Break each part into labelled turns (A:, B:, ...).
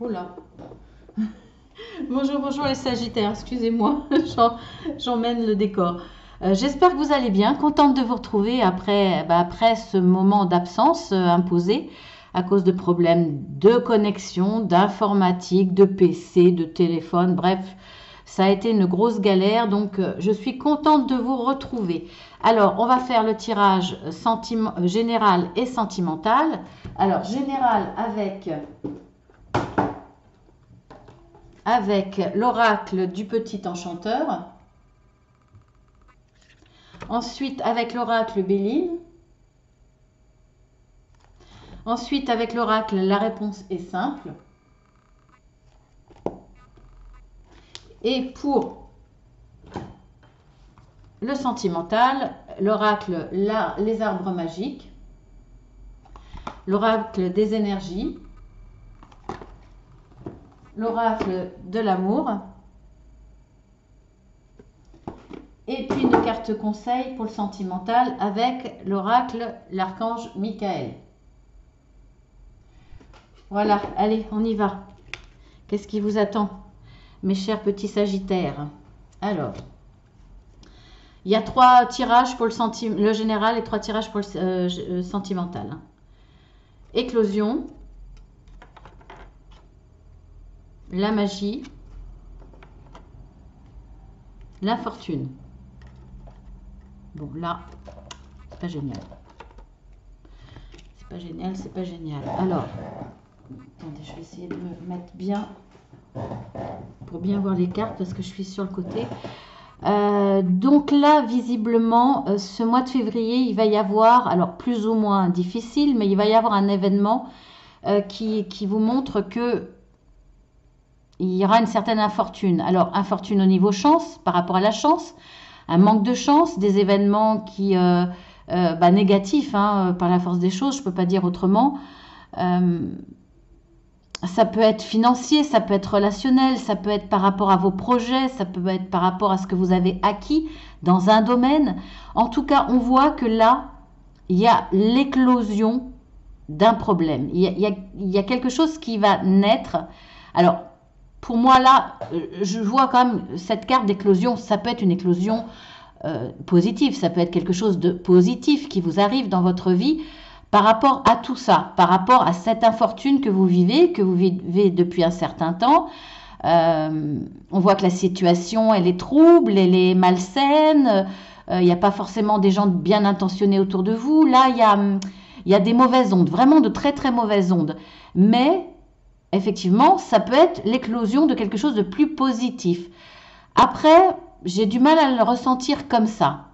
A: Oh là. Bonjour, bonjour les Sagittaires, excusez-moi, j'emmène le décor. J'espère que vous allez bien, contente de vous retrouver après ce moment d'absence imposé à cause de problèmes de connexion, d'informatique, de PC, de téléphone, bref, ça a été une grosse galère, donc je suis contente de vous retrouver. Alors, on va faire le tirage général et sentimental. Alors, général avec l'oracle du petit enchanteur. Ensuite, avec l'oracle Béline. Ensuite, avec l'oracle la réponse est simple. Et pour le sentimental, l'oracle les arbres magiques, l'oracle des énergies, l'oracle de l'amour, et puis une carte conseil pour le sentimental avec l'oracle l'archange Michael. Voilà, allez, on y va. Qu'est-ce qui vous attend, mes chers petits sagittaires? Alors, il y a 3 tirages pour le général et 3 tirages pour le sentimental. Éclosion, la magie, l'infortune. Bon, là, c'est pas génial. C'est pas génial, c'est pas génial. Alors, attendez, je vais essayer de me mettre bien pour bien voir les cartes parce que je suis sur le côté. Donc là, visiblement, ce mois de février, il va y avoir, alors plus ou moins difficile, mais il va y avoir un événement qui vous montre que il y aura une certaine infortune. Alors, infortune au niveau chance, par rapport à la chance, un manque de chance, des événements qui négatifs, hein, par la force des choses, je ne peux pas dire autrement. Ça peut être financier, ça peut être relationnel, ça peut être par rapport à vos projets, ça peut être par rapport à ce que vous avez acquis dans un domaine. En tout cas, on voit que là, il y a l'éclosion d'un problème. Il y a quelque chose qui va naître. Alors, pour moi, là, je vois quand même cette carte d'éclosion, ça peut être une éclosion positive, ça peut être quelque chose de positif qui vous arrive dans votre vie par rapport à tout ça, par rapport à cette infortune que vous vivez depuis un certain temps. On voit que la situation, elle est trouble, elle est malsaine, il n'y a pas forcément des gens bien intentionnés autour de vous. Là, il y a des mauvaises ondes, vraiment de très très mauvaises ondes. Mais effectivement, ça peut être l'éclosion de quelque chose de plus positif. Après, j'ai du mal à le ressentir comme ça.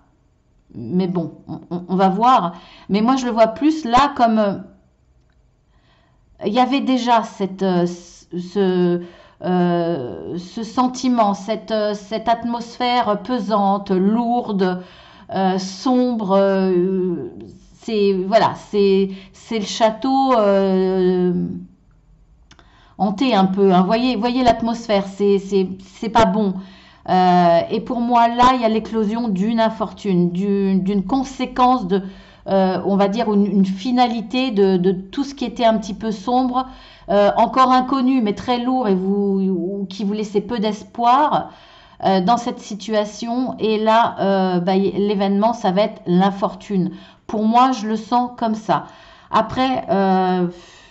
A: Mais bon, on va voir. Mais moi, je le vois plus là comme... il y avait déjà ce sentiment, cette atmosphère pesante, lourde, sombre. Voilà, c'est le château hanté un peu. Hein. Voyez l'atmosphère, c'est pas bon. Et pour moi, là, il y a l'éclosion d'une infortune, d'une conséquence de, on va dire, une finalité de tout ce qui était un petit peu sombre, encore inconnu, mais très lourd et qui vous laissait peu d'espoir dans cette situation. Et là, l'événement, ça va être l'infortune. Pour moi, je le sens comme ça. Après,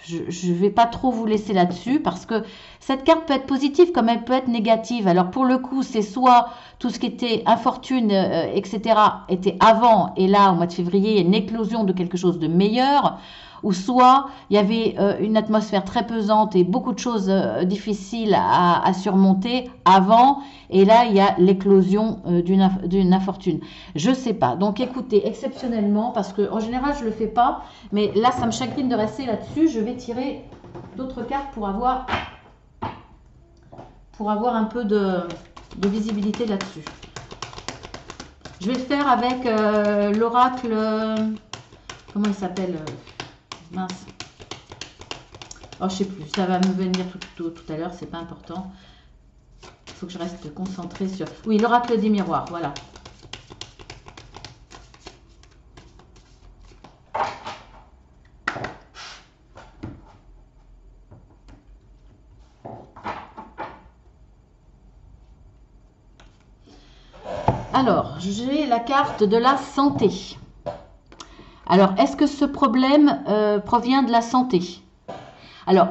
A: je ne vais pas trop vous laisser là-dessus parce que cette carte peut être positive comme elle peut être négative. Alors pour le coup, c'est soit tout ce qui était infortune, etc., était avant et là, au mois de février, il y a une éclosion de quelque chose de meilleur. Ou soit il y avait une atmosphère très pesante et beaucoup de choses difficiles à surmonter avant, et là il y a l'éclosion d'une infortune. Je sais pas. Donc écoutez, exceptionnellement, parce que en général je le fais pas, mais là ça me chagrine de rester là-dessus, je vais tirer d'autres cartes pour avoir un peu de visibilité là-dessus. Je vais le faire avec l'oracle, comment il s'appelle, mince. Oh, je sais plus, ça va me venir tout à l'heure, c'est pas important. Il faut que je reste concentrée sur... Oui, l'oracle des miroirs, voilà. Alors, j'ai la carte de la santé. Alors, est-ce que ce problème provient de la santé? Alors,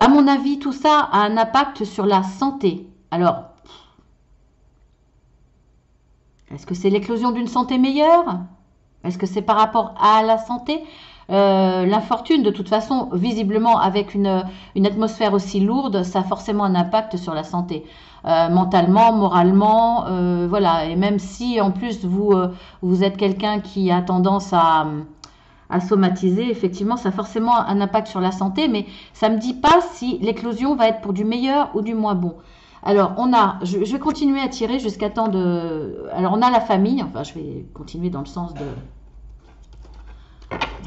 A: à mon avis, tout ça a un impact sur la santé. Alors, est-ce que c'est l'éclosion d'une santé meilleure? Est-ce que c'est par rapport à la santé? L'infortune, de toute façon, visiblement, avec une atmosphère aussi lourde, ça a forcément un impact sur la santé. Mentalement, moralement, voilà. Et même si, en plus, vous êtes quelqu'un qui a tendance à somatiser, effectivement, ça a forcément un impact sur la santé, mais ça ne me dit pas si l'éclosion va être pour du meilleur ou du moins bon. Alors, je vais continuer à tirer jusqu'à temps de... Alors, on a la famille, enfin, je vais continuer dans le sens du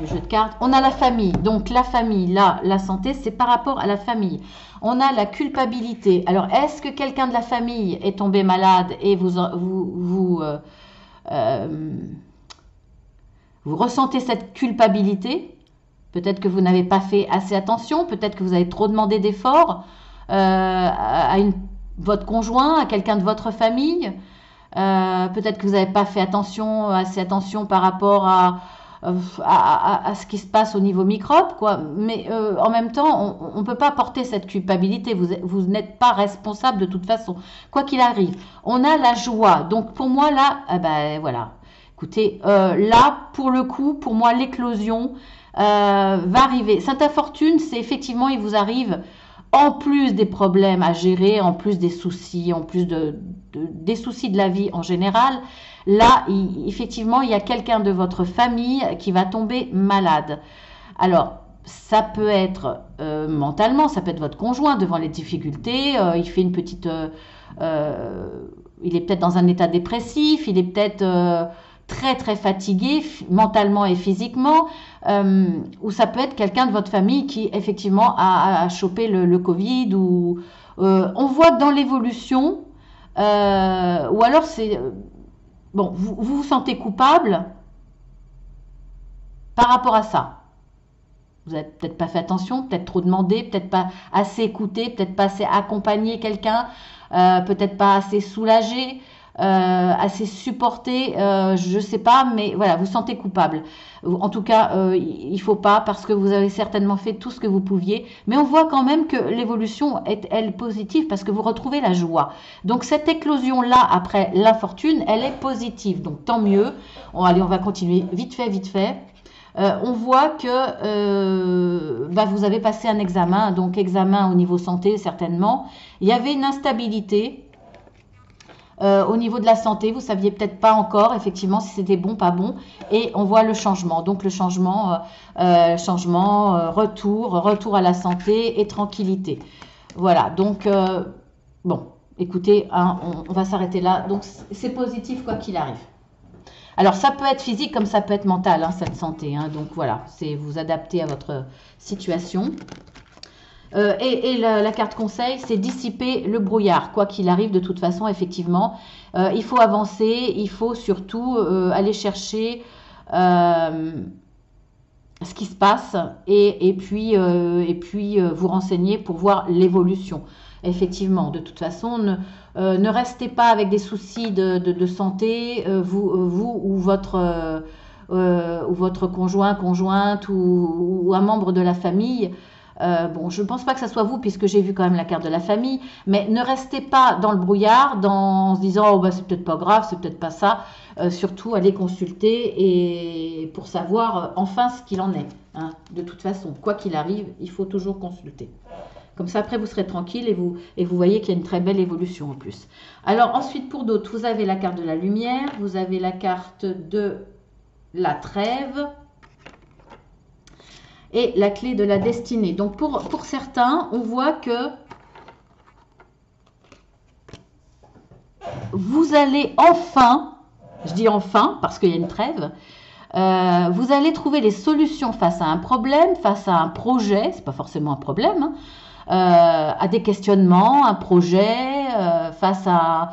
A: jeu de cartes. On a la famille, donc la famille, là, la santé, c'est par rapport à la famille. On a la culpabilité. Alors, est-ce que quelqu'un de la famille est tombé malade et vous ressentez cette culpabilité? Peut-être que vous n'avez pas fait assez attention, peut-être que vous avez trop demandé d'efforts à votre conjoint, à quelqu'un de votre famille. Peut-être que vous n'avez pas fait assez attention par rapport à ce qui se passe au niveau microbe, quoi. Mais en même temps, on ne peut pas porter cette culpabilité. Vous n'êtes pas responsable de toute façon, quoi qu'il arrive. On a la joie. Donc pour moi, là, ben voilà. Écoutez, là, pour le coup, pour moi, l'éclosion va arriver. Sainte Infortune, c'est effectivement, il vous arrive, en plus des problèmes à gérer, en plus des soucis, en plus des soucis de la vie en général, là, effectivement, il y a quelqu'un de votre famille qui va tomber malade. Alors, ça peut être mentalement, ça peut être votre conjoint devant les difficultés, il fait une petite... il est peut-être dans un état dépressif, il est peut-être très très fatigué mentalement et physiquement, ou ça peut être quelqu'un de votre famille qui effectivement a chopé le Covid, ou on voit dans l'évolution, ou alors c'est... bon, vous vous sentez coupable par rapport à ça. Vous n'avez peut-être pas fait attention, peut-être trop demandé, peut-être pas assez écouté, peut-être pas assez accompagné quelqu'un, peut-être pas assez soulagé, assez supporté, je ne sais pas, mais voilà, vous sentez coupable. En tout cas, il ne faut pas, parce que vous avez certainement fait tout ce que vous pouviez, mais on voit quand même que l'évolution est, elle, positive, parce que vous retrouvez la joie. Donc cette éclosion-là, après l'infortune, elle est positive, donc tant mieux. Allez, on va continuer vite fait, vite fait. On voit que vous avez passé un examen, donc examen au niveau santé certainement. Il y avait une instabilité au niveau de la santé, vous ne saviez peut-être pas encore effectivement si c'était bon, pas bon, et on voit le changement. Donc le changement, retour à la santé et tranquillité. Voilà, donc bon, écoutez, hein, on va s'arrêter là. Donc c'est positif quoi qu'il arrive. Alors, ça peut être physique comme ça peut être mental, hein, cette santé. Hein, donc, voilà, c'est vous adapter à votre situation. Et la carte conseil, c'est dissiper le brouillard. Quoi qu'il arrive, de toute façon, effectivement, il faut avancer. Il faut surtout aller chercher ce qui se passe et puis vous renseigner pour voir l'évolution. Effectivement, de toute façon, ne restez pas avec des soucis de santé, vous ou votre conjoint, conjointe ou un membre de la famille. Bon, je ne pense pas que ça soit vous, puisque j'ai vu quand même la carte de la famille, mais ne restez pas dans le brouillard, en se disant oh, bah, c'est peut-être pas grave, c'est peut-être pas ça. Surtout, allez consulter et pour savoir enfin ce qu'il en est. Hein. De toute façon, quoi qu'il arrive, il faut toujours consulter. Comme ça, après, vous serez tranquille et vous voyez qu'il y a une très belle évolution en plus. Alors, ensuite, pour d'autres, vous avez la carte de la lumière, vous avez la carte de la trêve et la clé de la destinée. Donc, pour certains, on voit que vous allez enfin, je dis enfin parce qu'il y a une trêve, vous allez trouver les solutions face à un problème, face à un projet, c'est pas forcément un problème, hein, à des questionnements, un projet, face à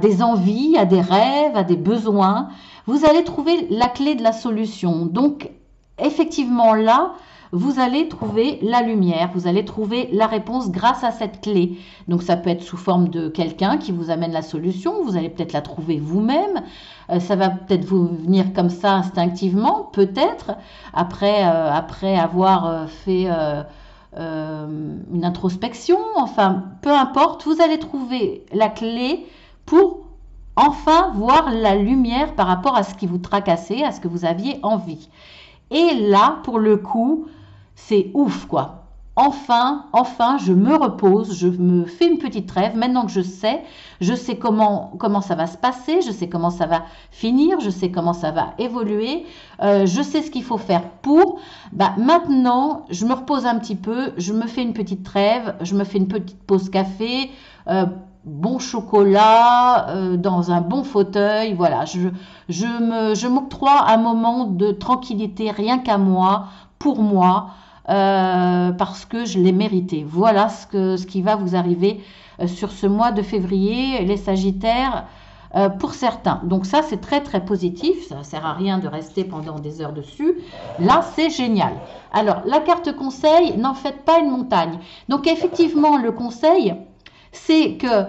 A: des envies, à des rêves, à des besoins. Vous allez trouver la clé de la solution. Donc, effectivement, là, vous allez trouver la lumière, vous allez trouver la réponse grâce à cette clé. Donc ça peut être sous forme de quelqu'un qui vous amène la solution, vous allez peut-être la trouver vous-même, ça va peut-être vous venir comme ça instinctivement, peut-être, après avoir fait une introspection, enfin, peu importe, vous allez trouver la clé pour enfin voir la lumière par rapport à ce qui vous tracassait, à ce que vous aviez envie. Et là, pour le coup, c'est ouf, quoi. Enfin, je me repose, je me fais une petite trêve. Maintenant que je sais comment ça va se passer, je sais comment ça va finir, je sais comment ça va évoluer, je sais ce qu'il faut faire pour. Bah, maintenant, je me repose un petit peu, je me fais une petite trêve, je me fais une petite pause café, bon chocolat, dans un bon fauteuil, voilà. Je m'octroie un moment de tranquillité rien qu'à moi, pour moi. Parce que je l'ai mérité. Voilà ce qui va vous arriver sur ce mois de février, les Sagittaires, pour certains. Donc ça, c'est très très positif. Ça ne sert à rien de rester pendant des heures dessus. Là, c'est génial. Alors, la carte conseil, n'en faites pas une montagne. Donc effectivement, le conseil, c'est que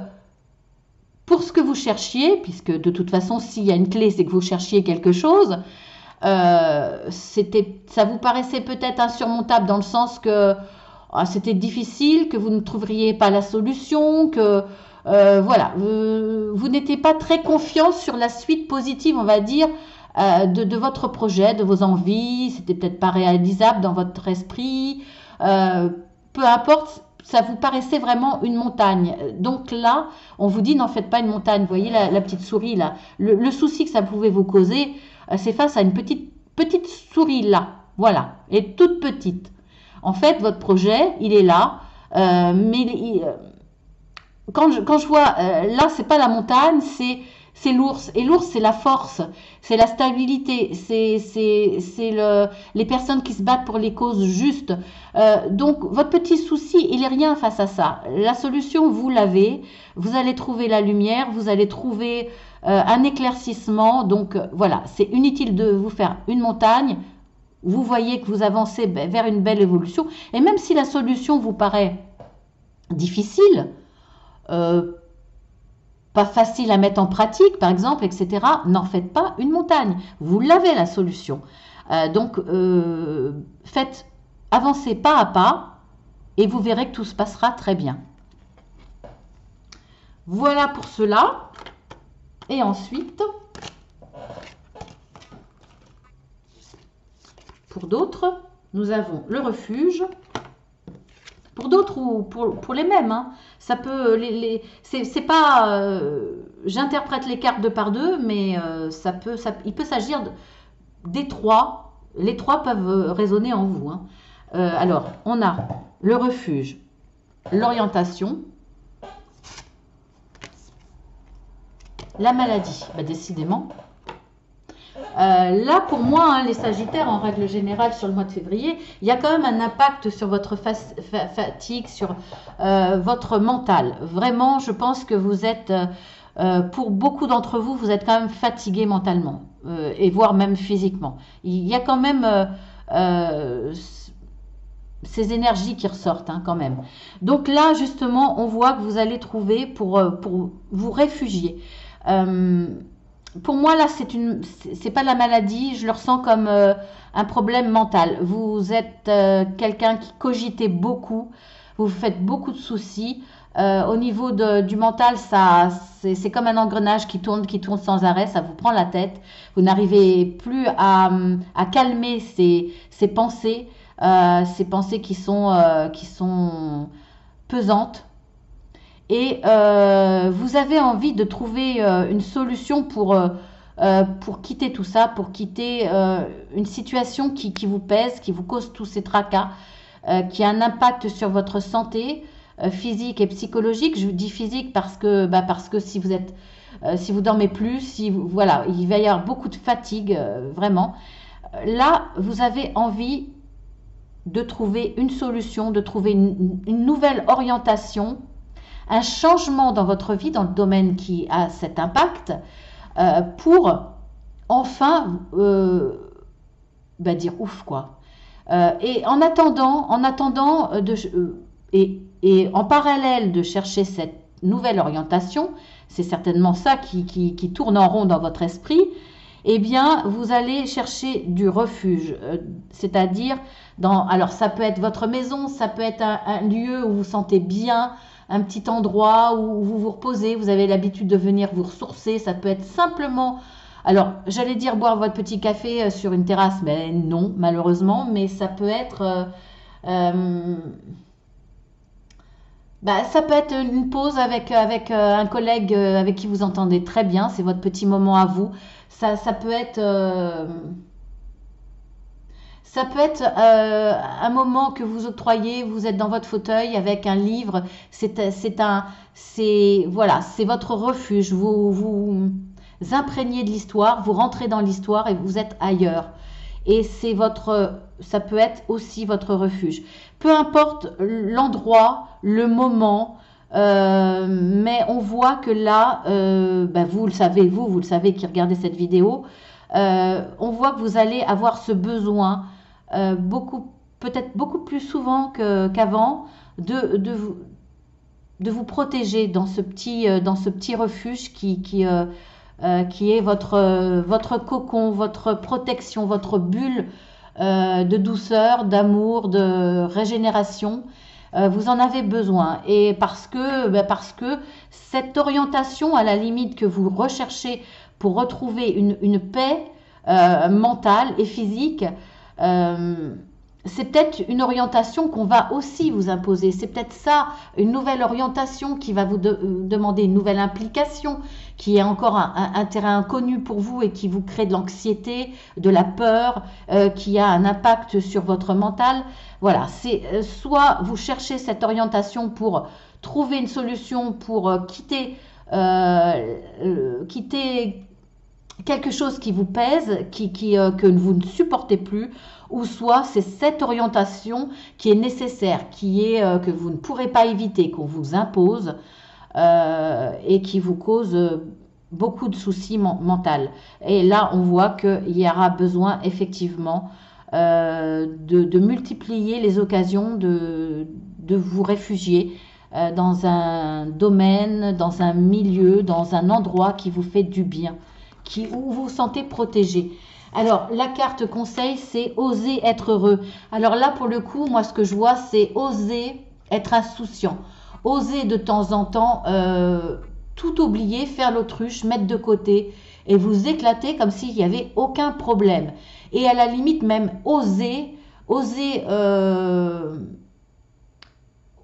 A: pour ce que vous cherchiez, puisque de toute façon, s'il y a une clé, c'est que vous cherchiez quelque chose, ça vous paraissait peut-être insurmontable dans le sens que c'était difficile, que vous ne trouveriez pas la solution, que voilà, vous n'étiez pas très confiant sur la suite positive, on va dire, de votre projet, de vos envies, c'était peut-être pas réalisable dans votre esprit, peu importe, ça vous paraissait vraiment une montagne. Donc là, on vous dit n'en faites pas une montagne. Vous voyez la petite souris là, le souci que ça pouvait vous causer, c'est face à une petite souris là, voilà, et toute petite. En fait, votre projet, il est là, mais quand je vois, là, c'est pas la montagne, c'est l'ours. Et l'ours, c'est la force, c'est la stabilité, c'est les personnes qui se battent pour les causes justes. Donc, votre petit souci, il est rien face à ça. La solution, vous l'avez. Vous allez trouver la lumière, vous allez trouver un éclaircissement. Donc, voilà, c'est inutile de vous faire une montagne. Vous voyez que vous avancez vers une belle évolution. Et même si la solution vous paraît difficile, pas facile à mettre en pratique, par exemple, etc., n'en faites pas une montagne. Vous l'avez la solution. Donc, avancez pas à pas et vous verrez que tout se passera très bien. Voilà pour cela. Et ensuite, pour d'autres, nous avons le refuge. Pour d'autres ou pour les mêmes, hein. Ça peut, c'est pas, j'interprète les cartes deux par deux, mais il peut s'agir des trois. Les trois peuvent résonner en vous, hein. Alors, on a le refuge, l'orientation, la maladie. Bah, décidément. Là, pour moi, hein, les Sagittaires, en règle générale, sur le mois de février, il y a quand même un impact sur votre fatigue, sur votre mental. Vraiment, je pense que vous êtes, pour beaucoup d'entre vous, vous êtes quand même fatigué mentalement, et voire même physiquement. Il y a quand même ces énergies qui ressortent, hein, quand même. Donc là, justement, on voit que vous allez trouver pour vous réfugier. Pour moi, là, c'est pas de la maladie, je le ressens comme un problème mental. Vous êtes quelqu'un qui cogitez beaucoup, vous faites beaucoup de soucis. Au niveau du mental, c'est comme un engrenage qui tourne sans arrêt, ça vous prend la tête. Vous n'arrivez plus à calmer ces pensées qui sont pesantes. Et vous avez envie de trouver une solution pour quitter tout ça, pour quitter une situation qui vous pèse, qui vous cause tous ces tracas, qui a un impact sur votre santé physique et psychologique. Je vous dis physique parce que si vous dormez plus, voilà, il va y avoir beaucoup de fatigue, vraiment. Là, vous avez envie de trouver une solution, de trouver une nouvelle orientation, un changement dans votre vie, dans le domaine qui a cet impact, pour enfin dire ouf, quoi. Et en attendant et en parallèle de chercher cette nouvelle orientation, c'est certainement ça qui tourne en rond dans votre esprit, eh bien, vous allez chercher du refuge, c'est-à-dire alors ça peut être votre maison, ça peut être un lieu où vous vous sentez bien, un petit endroit où vous vous reposez, vous avez l'habitude de venir vous ressourcer, ça peut être simplement, alors j'allais dire boire votre petit café sur une terrasse, mais non, malheureusement, mais ça peut être... euh, ça peut être une pause avec un collègue avec qui vous entendez très bien, c'est votre petit moment à vous. Ça peut être, un moment que vous octroyez, vous êtes dans votre fauteuil avec un livre, voilà, c'est votre refuge. Vous vous imprégnez de l'histoire, vous rentrez dans l'histoire et vous êtes ailleurs. Et ça peut être aussi votre refuge. Peu importe l'endroit, le moment, mais on voit que là, vous le savez, vous le savez qui regardez cette vidéo, on voit que vous allez avoir ce besoin peut-être beaucoup plus souvent qu'avant de vous protéger dans ce petit refuge qui est votre cocon, votre protection, votre bulle de douceur, d'amour, de régénération. Vous en avez besoin. Et parce que cette orientation, à la limite, que vous recherchez pour retrouver une paix mentale et physique, c'est peut-être une orientation qu'on va aussi vous imposer. C'est peut-être ça, une nouvelle orientation qui va vous demander une nouvelle implication, qui est encore un terrain inconnu pour vous et qui vous crée de l'anxiété, de la peur, qui a un impact sur votre mental. Voilà, c'est soit vous cherchez cette orientation pour trouver une solution pour quitter quelque chose qui vous pèse, que vous ne supportez plus, ou soit c'est cette orientation qui est nécessaire, que vous ne pourrez pas éviter, qu'on vous impose et qui vous cause beaucoup de soucis mentaux. Et là, on voit qu'il y aura besoin effectivement de multiplier les occasions de vous réfugier dans un domaine, dans un milieu, dans un endroit qui vous fait du bien, où vous vous sentez protégé. Alors, la carte conseil, c'est oser être heureux. Alors là, pour le coup, moi, ce que je vois, c'est oser être insouciant. Oser de temps en temps tout oublier, faire l'autruche, mettre de côté et vous éclater comme s'il n'y avait aucun problème. Et à la limite, même oser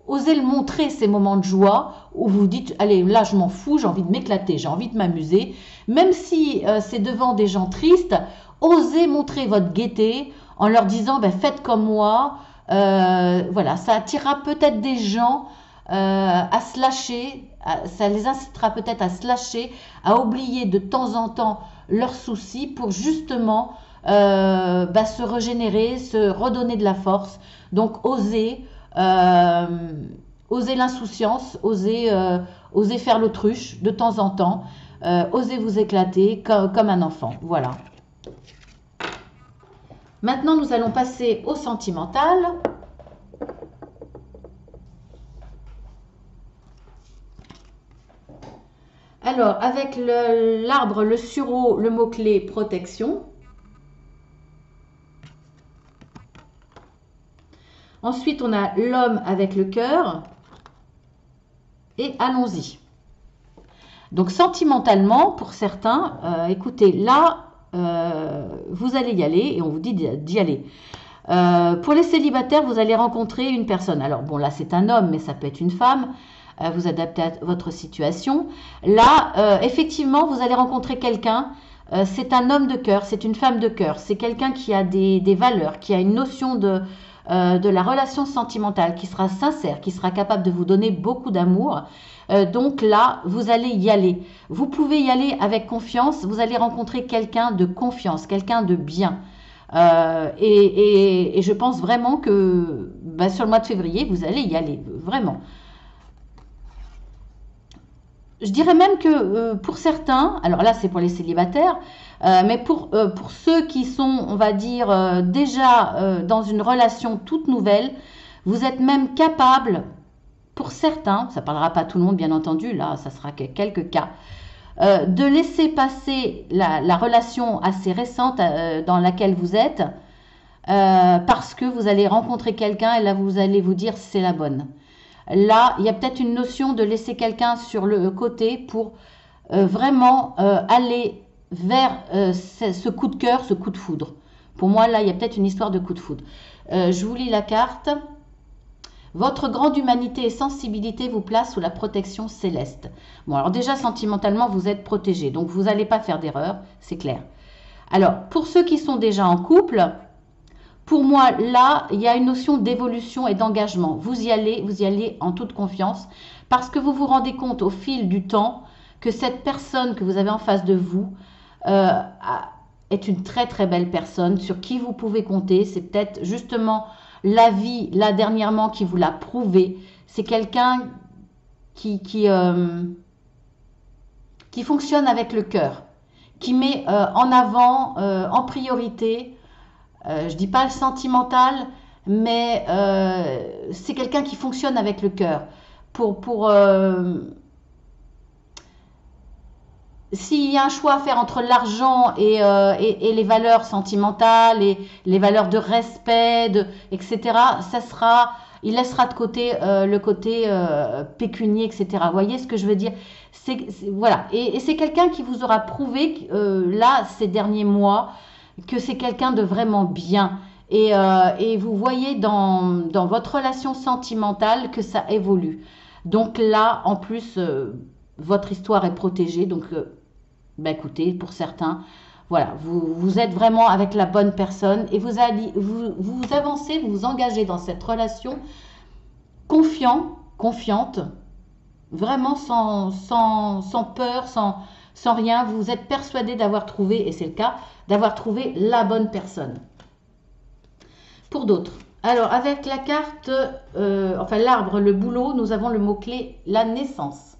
A: le montrer, ces moments de joie où vous dites, allez, là, je m'en fous, j'ai envie de m'éclater, j'ai envie de m'amuser. Même si c'est devant des gens tristes, osez montrer votre gaieté en leur disant, faites comme moi. Voilà, ça attirera peut-être des gens à se lâcher, ça les incitera peut-être à se lâcher, à oublier de temps en temps leurs soucis pour justement se régénérer, se redonner de la force. Donc, osez l'insouciance, osez faire l'autruche de temps en temps, osez vous éclater comme un enfant. Voilà. Maintenant, nous allons passer au sentimental. Alors, avec l'arbre, le sureau, le mot-clé protection. Ensuite, on a l'homme avec le cœur. Et allons-y. Donc, sentimentalement, pour certains, écoutez, là, vous allez y aller et on vous dit d'y aller. Pour les célibataires, vous allez rencontrer une personne. Alors, bon, là, c'est un homme, mais ça peut être une femme. Vous adaptez à votre situation. Là, effectivement, vous allez rencontrer quelqu'un. C'est un homme de cœur, c'est une femme de cœur. C'est quelqu'un qui a des valeurs, qui a une notion de la relation sentimentale, qui sera sincère, qui sera capable de vous donner beaucoup d'amour. Donc là, vous allez y aller. Vous pouvez y aller avec confiance. Vous allez rencontrer quelqu'un de confiance, quelqu'un de bien. Et je pense vraiment que sur le mois de février, vous allez y aller, vraiment. Je dirais même que pour certains, alors là c'est pour les célibataires, Mais pour ceux qui sont, on va dire, déjà dans une relation toute nouvelle, vous êtes même capable, pour certains, ça ne parlera pas à tout le monde bien entendu, là ça sera que quelques cas, de laisser passer la relation assez récente dans laquelle vous êtes, parce que vous allez rencontrer quelqu'un et là vous allez vous dire c'est la bonne. Là, il y a peut-être une notion de laisser quelqu'un sur le côté pour vraiment aller vers ce coup de cœur, ce coup de foudre. Pour moi, là, il y a peut-être une histoire de coup de foudre. Je vous lis la carte. Votre grande humanité et sensibilité vous placent sous la protection céleste. Bon, alors déjà, sentimentalement, vous êtes protégé, donc vous n'allez pas faire d'erreur, c'est clair. Alors, pour ceux qui sont déjà en couple, pour moi, là, il y a une notion d'évolution et d'engagement. Vous y allez en toute confiance, parce que vous vous rendez compte au fil du temps que cette personne que vous avez en face de vous est une très très belle personne sur qui vous pouvez compter. C'est peut-être justement la vie, là dernièrement, qui vous l'a prouvé. C'est quelqu'un qui fonctionne avec le cœur, qui met en avant, en priorité, je dis pas le sentimental, mais c'est quelqu'un qui fonctionne avec le cœur. S'il y a un choix à faire entre l'argent et les valeurs sentimentales et les valeurs de respect, etc., il laissera de côté le côté pécunier, etc. Vous voyez ce que je veux dire? Voilà. Et c'est quelqu'un qui vous aura prouvé, là, ces derniers mois, que c'est quelqu'un de vraiment bien. Et vous voyez dans votre relation sentimentale que ça évolue. Donc là, en plus, votre histoire est protégée. Donc, bah écoutez, pour certains, voilà, vous êtes vraiment avec la bonne personne et vous avancez, vous vous engagez dans cette relation confiante, vraiment sans peur, sans rien. Vous êtes persuadé d'avoir trouvé, et c'est le cas, d'avoir trouvé la bonne personne. Pour d'autres, alors avec la carte, enfin l'arbre, le boulot, nous avons le mot-clé la naissance.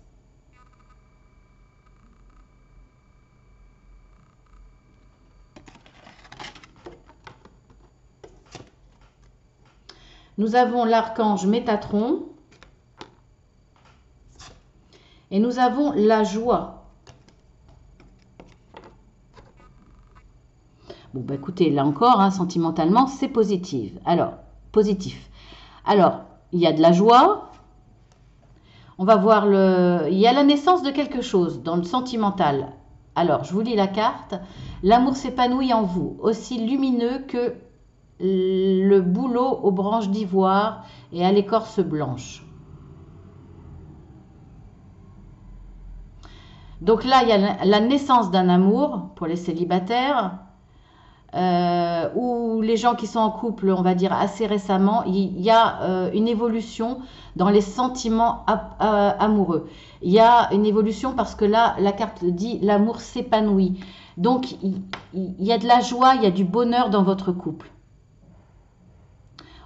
A: Nous avons l'archange Métatron et nous avons la joie. Bon, bah écoutez, là encore, hein, sentimentalement, c'est positif. Positif. Alors, il y a de la joie. On va voir il y a la naissance de quelque chose dans le sentimental. Alors, je vous lis la carte. L'amour s'épanouit en vous, aussi lumineux que le bouleau aux branches d'ivoire et à l'écorce blanche. Donc là, il y a la naissance d'un amour pour les célibataires, ou les gens qui sont en couple, on va dire assez récemment. Il y a une évolution dans les sentiments amoureux. Il y a une évolution parce que là, la carte dit l'amour s'épanouit. Donc, il y a de la joie, il y a du bonheur dans votre couple.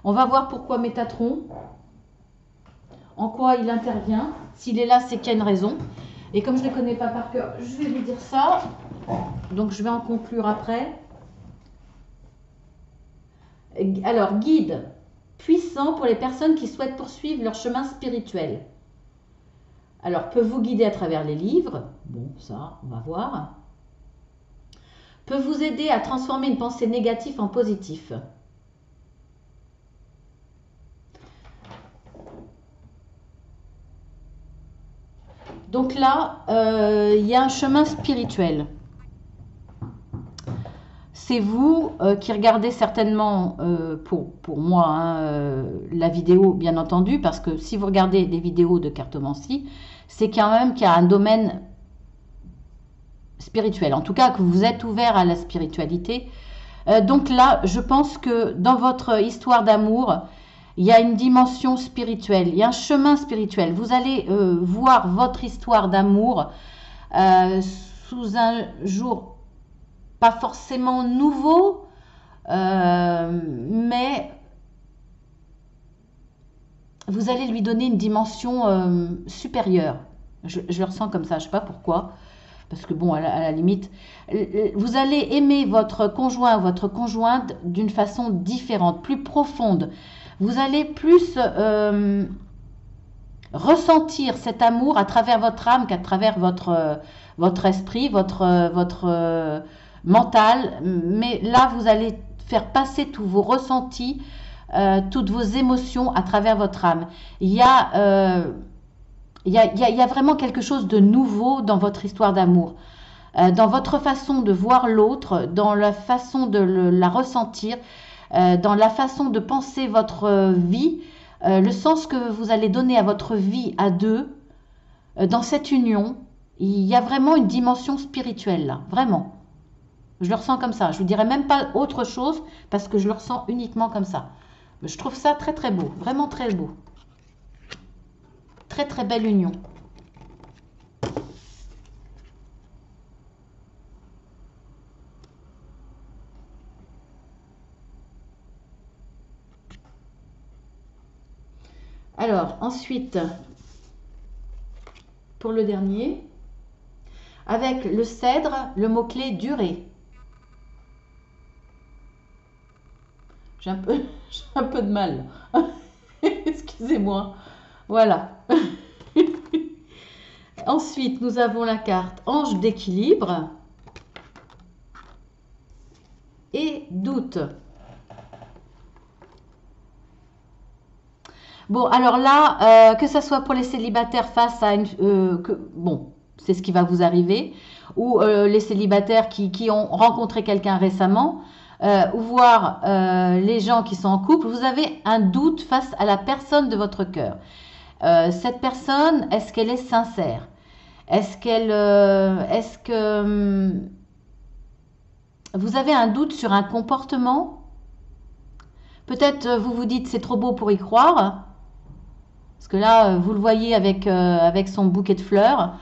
A: On va voir pourquoi Métatron, en quoi il intervient. S'il est là, c'est qu'il y a une raison. Et comme je ne les connais pas par cœur, je vais vous dire ça. Donc, je vais en conclure après. Alors, guide puissant pour les personnes qui souhaitent poursuivre leur chemin spirituel. Alors, peut vous guider à travers les livres. Bon, ça, on va voir. Peut vous aider à transformer une pensée négative en positif. Donc là, il y a un chemin spirituel. C'est vous qui regardez certainement, pour moi, hein, la vidéo, bien entendu, parce que si vous regardez des vidéos de cartomancie, c'est quand même qu'il y a un domaine spirituel. En tout cas, que vous êtes ouvert à la spiritualité. Donc là, je pense que dans votre histoire d'amour, il y a une dimension spirituelle, il y a un chemin spirituel. Vous allez voir votre histoire d'amour sous un jour pas forcément nouveau, mais vous allez lui donner une dimension supérieure. Je le ressens comme ça, je ne sais pas pourquoi. parce que bon, à la limite, vous allez aimer votre conjoint, votre conjointe d'une façon différente, plus profonde. Vous allez plus ressentir cet amour à travers votre âme qu'à travers votre esprit, votre mental. Mais là, vous allez faire passer tous vos ressentis, toutes vos émotions à travers votre âme. Il y a, il y a vraiment quelque chose de nouveau dans votre histoire d'amour, dans votre façon de voir l'autre, dans la façon de la ressentir, dans la façon de penser votre vie, le sens que vous allez donner à votre vie à deux, dans cette union. Il y a vraiment une dimension spirituelle là, vraiment. Je le ressens comme ça. Je vous dirais même pas autre chose parce que je le ressens uniquement comme ça. Je trouve ça très très beau, vraiment très beau. Très très belle union. Alors, ensuite, pour le dernier, avec le cèdre, le mot-clé durée. J'ai un peu de mal. Excusez-moi. Voilà. Ensuite, nous avons la carte ange d'équilibre et doute. Bon, alors là, que ce soit pour les célibataires face à une... bon, c'est ce qui va vous arriver, ou les célibataires qui ont rencontré quelqu'un récemment, ou voir les gens qui sont en couple, vous avez un doute face à la personne de votre cœur. Cette personne, est-ce qu'elle est sincère? Est-ce que vous avez un doute sur un comportement? Peut-être vous vous dites c'est trop beau pour y croire. Parce que là, vous le voyez avec son bouquet de fleurs.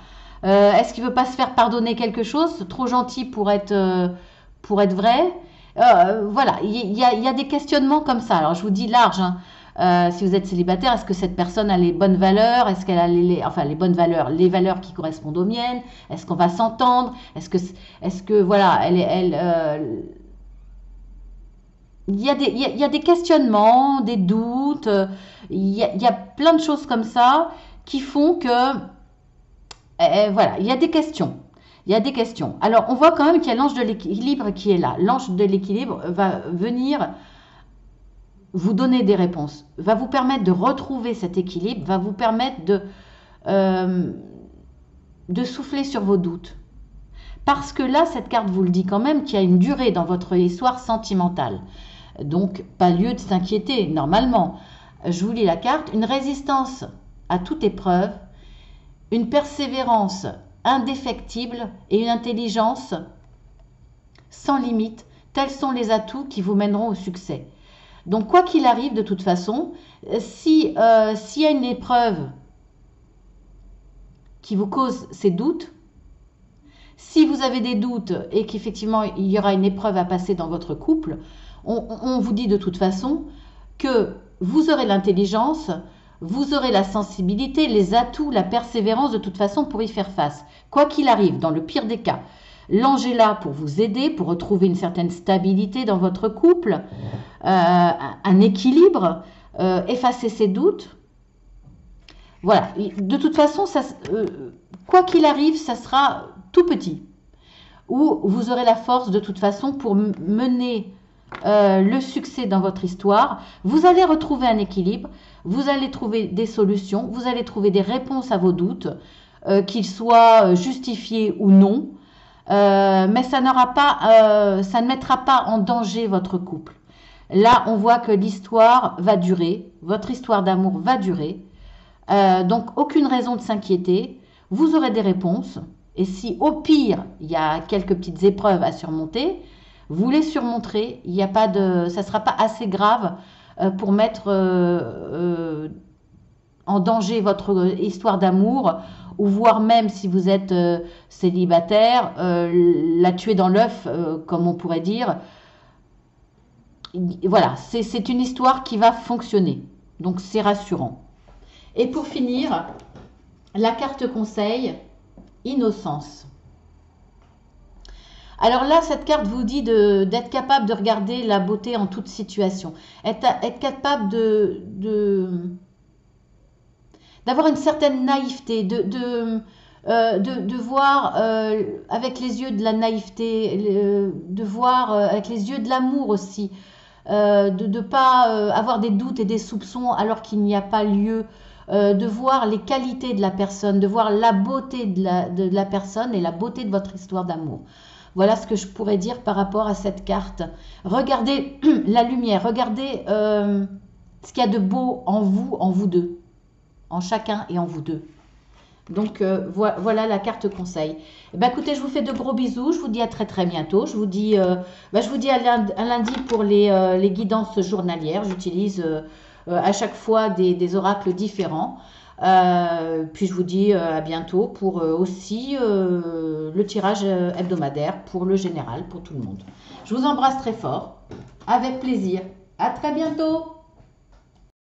A: Est-ce qu'il ne veut pas se faire pardonner quelque chose? Trop gentil pour être vrai. Voilà, il y a des questionnements comme ça. Alors, je vous dis large, hein. Si vous êtes célibataire, est-ce que cette personne a les bonnes valeurs? Est-ce qu'elle a enfin, les bonnes valeurs, les valeurs qui correspondent aux miennes? Est-ce qu'on va s'entendre? Est-ce que voilà, il y a des questionnements, des doutes, il y a plein de choses comme ça qui font que, voilà, il y a des questions. Il y a des questions. Alors, on voit quand même qu'il y a l'ange de l'équilibre qui est là. L'ange de l'équilibre va venir vous donner des réponses, va vous permettre de retrouver cet équilibre, va vous permettre de souffler sur vos doutes. Parce que là, cette carte vous le dit quand même qu'il y a une durée dans votre histoire sentimentale. Donc, pas lieu de s'inquiéter, normalement. Je vous lis la carte. Une résistance à toute épreuve, une persévérance indéfectible et une intelligence sans limite. Tels sont les atouts qui vous mèneront au succès. Donc, quoi qu'il arrive, de toute façon, s'il y a une épreuve qui vous cause ces doutes, si vous avez des doutes et qu'effectivement il y aura une épreuve à passer dans votre couple, on vous dit de toute façon que vous aurez l'intelligence, vous aurez la sensibilité, les atouts, la persévérance de toute façon pour y faire face. Quoi qu'il arrive, dans le pire des cas, l'ange est là pour vous aider, pour retrouver une certaine stabilité dans votre couple, un équilibre, effacer ses doutes. Voilà, de toute façon, quoi qu'il arrive, ça sera tout petit. Ou vous aurez la force de toute façon pour mener le succès dans votre histoire. Vous allez retrouver un équilibre, vous allez trouver des solutions, vous allez trouver des réponses à vos doutes, qu'ils soient justifiés ou non. Mais ça ne mettra pas en danger votre couple. Là, on voit que l'histoire va durer, votre histoire d'amour va durer. Donc, aucune raison de s'inquiéter. Vous aurez des réponses. Et si au pire, il y a quelques petites épreuves à surmonter, vous les surmonterez. Il y a pas de, ça ne sera pas assez grave pour mettre en danger votre histoire d'amour, ou voire même si vous êtes célibataire, la tuer dans l'œuf, comme on pourrait dire. Voilà, c'est une histoire qui va fonctionner. Donc, c'est rassurant. Et pour finir, la carte conseil, innocence. Alors là, cette carte vous dit d'être capable de regarder la beauté en toute situation. Être capable d'avoir une certaine naïveté, de voir avec les yeux de la naïveté, de voir avec les yeux de l'amour aussi, de ne pas avoir des doutes et des soupçons alors qu'il n'y a pas lieu, de voir les qualités de la personne, de voir la beauté de la personne et la beauté de votre histoire d'amour. Voilà ce que je pourrais dire par rapport à cette carte. Regardez la lumière, regardez ce qu'il y a de beau en vous deux, en chacun et en vous deux. Donc voilà la carte conseil. Eh ben, écoutez, je vous fais de gros bisous. Je vous dis à très très bientôt. Je vous dis à lundi pour les guidances journalières. J'utilise à chaque fois des oracles différents. Puis je vous dis à bientôt pour aussi le tirage hebdomadaire pour le général, pour tout le monde. Je vous embrasse très fort. Avec plaisir. À très bientôt.